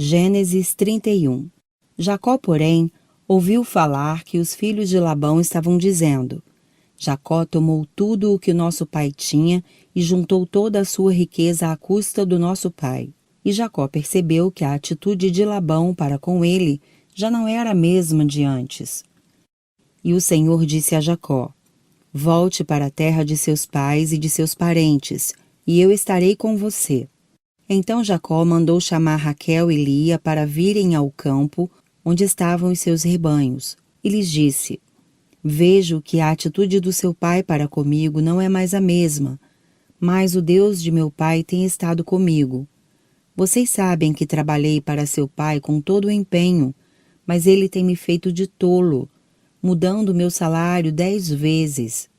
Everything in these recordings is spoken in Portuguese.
Gênesis 31. Jacó, porém, ouviu falar que os filhos de Labão estavam dizendo: Jacó tomou tudo o que nosso pai tinha e juntou toda a sua riqueza à custa do nosso pai. E Jacó percebeu que a atitude de Labão para com ele já não era a mesma de antes. E o Senhor disse a Jacó: Volte para a terra de seus pais e de seus parentes, e eu estarei com você. Então Jacó mandou chamar Raquel e Lia para virem ao campo onde estavam os seus rebanhos, e lhes disse: Vejo que a atitude do seu pai para comigo não é mais a mesma, mas o Deus de meu pai tem estado comigo. Vocês sabem que trabalhei para seu pai com todo o empenho, mas ele tem me feito de tolo, mudando meu salário 10 vezes.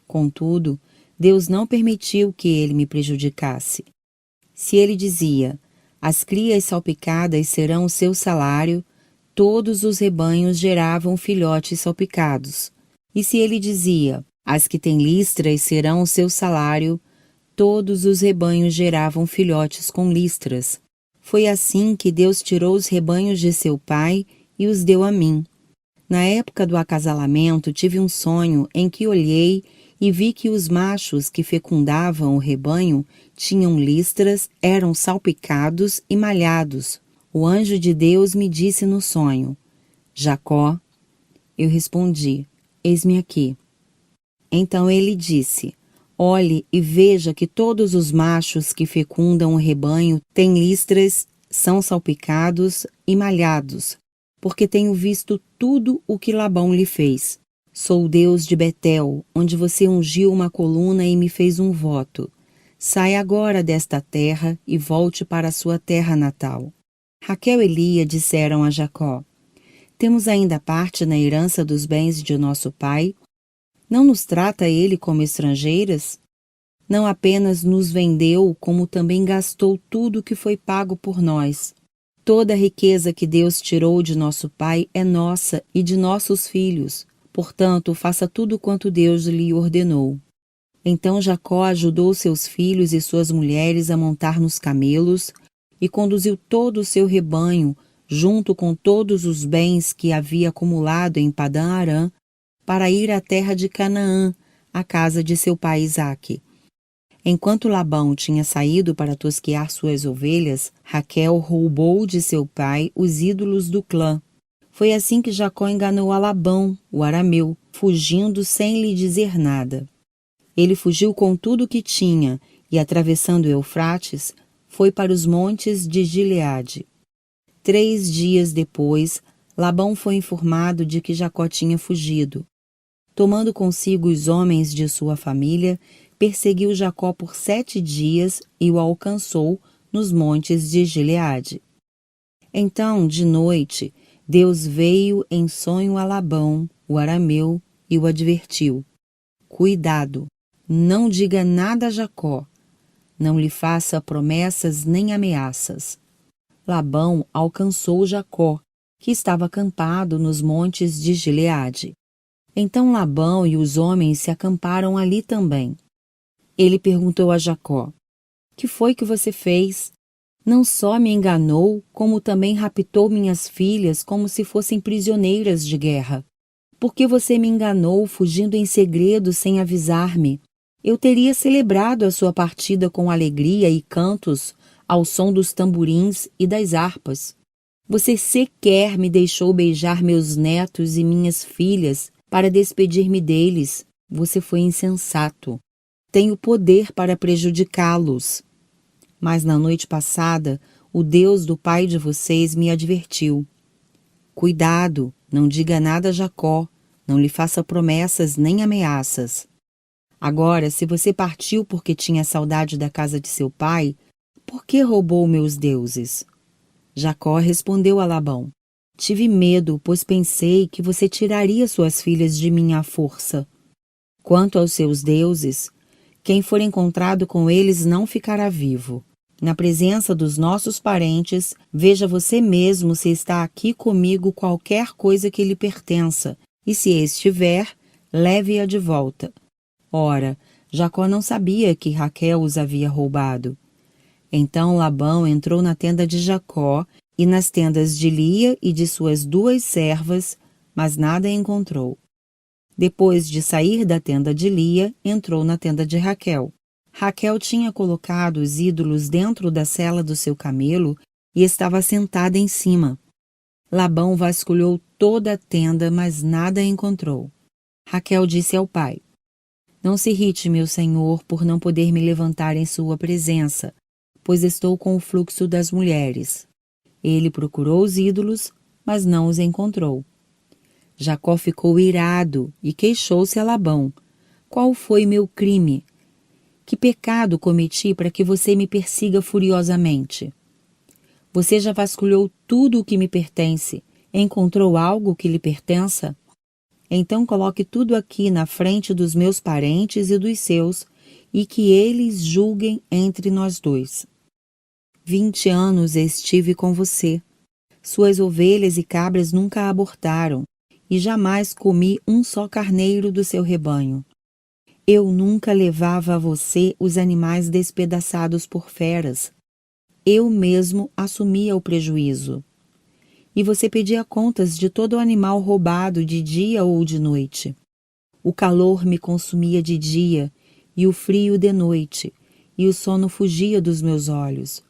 Contudo, Deus não permitiu que ele me prejudicasse. Se ele dizia: as crias salpicadas serão o seu salário, todos os rebanhos geravam filhotes salpicados. E se ele dizia: as que têm listras serão o seu salário, todos os rebanhos geravam filhotes com listras. Foi assim que Deus tirou os rebanhos de seu pai e os deu a mim. Na época do acasalamento tive um sonho em que olhei e vi que os machos que fecundavam o rebanho tinham listras, eram salpicados e malhados. O anjo de Deus me disse no sonho: Jacó. Eu respondi: Eis-me aqui. Então ele disse: Olhe e veja que todos os machos que fecundam o rebanho têm listras, são salpicados e malhados, porque tenho visto tudo o que Labão lhe fez. Sou o Deus de Betel, onde você ungiu uma coluna e me fez um voto. Saia agora desta terra e volte para a sua terra natal. Raquel e Lia disseram a Jacó: Temos ainda parte na herança dos bens de nosso pai? Não nos trata ele como estrangeiras? Não apenas nos vendeu, como também gastou tudo que foi pago por nós. Toda a riqueza que Deus tirou de nosso pai é nossa e de nossos filhos. Portanto, faça tudo quanto Deus lhe ordenou. Então Jacó ajudou seus filhos e suas mulheres a montar nos camelos e conduziu todo o seu rebanho, junto com todos os bens que havia acumulado em Padã-Arã, para ir à terra de Canaã, à casa de seu pai Isaque. Enquanto Labão tinha saído para tosquear suas ovelhas, Raquel roubou de seu pai os ídolos do clã. Foi assim que Jacó enganou a Labão, o arameu, fugindo sem lhe dizer nada. Ele fugiu com tudo o que tinha e, atravessando o Eufrates, foi para os montes de Gileade. 3 dias depois, Labão foi informado de que Jacó tinha fugido. Tomando consigo os homens de sua família, perseguiu Jacó por 7 dias e o alcançou nos montes de Gileade. Então, de noite, Deus veio em sonho a Labão, o arameu, e o advertiu: Cuidado, não diga nada a Jacó, não lhe faça promessas nem ameaças. Labão alcançou Jacó, que estava acampado nos montes de Gileade. Então Labão e os homens se acamparam ali também. Ele perguntou a Jacó: Que foi que você fez? Não só me enganou, como também raptou minhas filhas como se fossem prisioneiras de guerra. Por que você me enganou, fugindo em segredo sem avisar-me? Eu teria celebrado a sua partida com alegria e cantos, ao som dos tamborins e das harpas. Você sequer me deixou beijar meus netos e minhas filhas para despedir-me deles. Você foi insensato. Tenho poder para prejudicá-los. Mas na noite passada, o Deus do pai de vocês me advertiu: Cuidado, não diga nada a Jacó, não lhe faça promessas nem ameaças. Agora, se você partiu porque tinha saudade da casa de seu pai, por que roubou meus deuses? Jacó respondeu a Labão: Tive medo, pois pensei que você tiraria suas filhas de mim à força. Quanto aos seus deuses, quem for encontrado com eles não ficará vivo. Na presença dos nossos parentes, veja você mesmo se está aqui comigo qualquer coisa que lhe pertença, e se estiver, leve-a de volta. Ora, Jacó não sabia que Raquel os havia roubado. Então Labão entrou na tenda de Jacó e nas tendas de Lia e de suas 2 servas, mas nada encontrou. Depois de sair da tenda de Lia, entrou na tenda de Raquel. Raquel tinha colocado os ídolos dentro da sela do seu camelo e estava sentada em cima. Labão vasculhou toda a tenda, mas nada encontrou. Raquel disse ao pai: Não se irrite, meu senhor, por não poder me levantar em sua presença, pois estou com o fluxo das mulheres. Ele procurou os ídolos, mas não os encontrou. Jacó ficou irado e queixou-se a Labão: Qual foi meu crime? Que pecado cometi para que você me persiga furiosamente? Você já vasculhou tudo o que me pertence. Encontrou algo que lhe pertença? Então coloque tudo aqui na frente dos meus parentes e dos seus, e que eles julguem entre nós 2. 20 anos estive com você. Suas ovelhas e cabras nunca abortaram, e jamais comi um só carneiro do seu rebanho. Eu nunca levava a você os animais despedaçados por feras. Eu mesmo assumia o prejuízo. E você pedia contas de todo o animal roubado de dia ou de noite. O calor me consumia de dia, e o frio de noite, e o sono fugia dos meus olhos.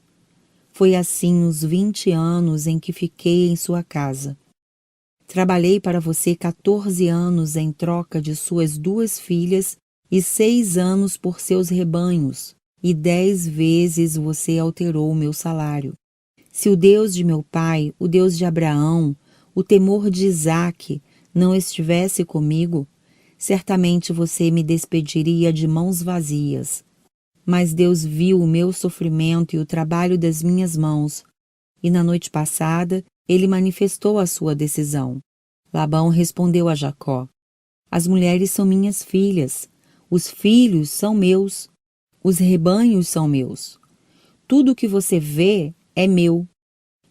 Foi assim os 20 anos em que fiquei em sua casa. Trabalhei para você 14 anos em troca de suas 2 filhas e 6 anos por seus rebanhos, e 10 vezes você alterou o meu salário. Se o Deus de meu pai, o Deus de Abraão, o temor de Isaque, não estivesse comigo, certamente você me despediria de mãos vazias. Mas Deus viu o meu sofrimento e o trabalho das minhas mãos, e na noite passada ele manifestou a sua decisão. Labão respondeu a Jacó: As mulheres são minhas filhas, os filhos são meus, os rebanhos são meus. Tudo o que você vê é meu.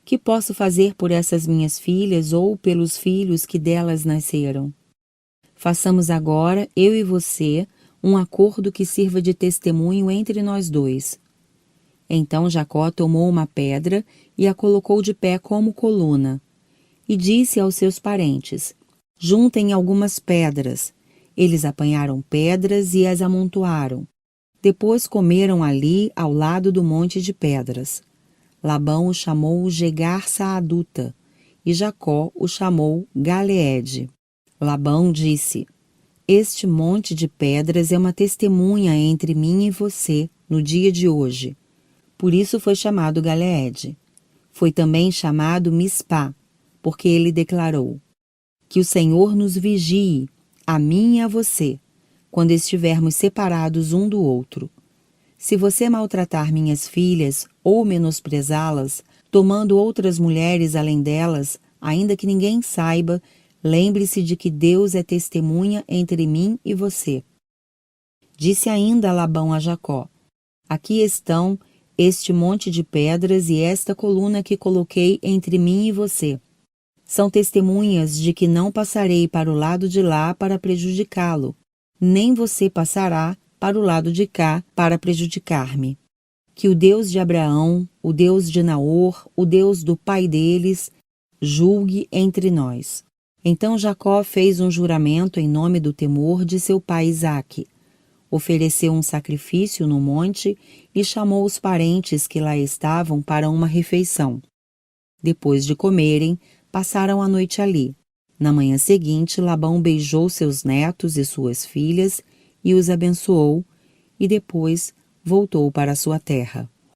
Que posso fazer por essas minhas filhas ou pelos filhos que delas nasceram? Façamos agora, eu e você, um acordo que sirva de testemunho entre nós 2. Então Jacó tomou uma pedra e a colocou de pé como coluna, e disse aos seus parentes: Juntem algumas pedras. Eles apanharam pedras e as amontoaram. Depois comeram ali ao lado do monte de pedras. Labão o chamou Jegar-Saaduta, e Jacó o chamou Galeede. Labão disse: Este monte de pedras é uma testemunha entre mim e você no dia de hoje. Por isso foi chamado Galeede. Foi também chamado Mispá, porque ele declarou: Que o Senhor nos vigie, a mim e a você, quando estivermos separados um do outro. Se você maltratar minhas filhas ou menosprezá-las, tomando outras mulheres além delas, ainda que ninguém saiba, lembre-se de que Deus é testemunha entre mim e você. Disse ainda Labão a Jacó: Aqui estão este monte de pedras e esta coluna que coloquei entre mim e você. São testemunhas de que não passarei para o lado de lá para prejudicá-lo, nem você passará para o lado de cá para prejudicar-me. Que o Deus de Abraão, o Deus de Naor, o Deus do pai deles, julgue entre nós. Então Jacó fez um juramento em nome do temor de seu pai Isaque. Ofereceu um sacrifício no monte e chamou os parentes que lá estavam para uma refeição. Depois de comerem, passaram a noite ali. Na manhã seguinte, Labão beijou seus netos e suas filhas e os abençoou, e depois voltou para sua terra.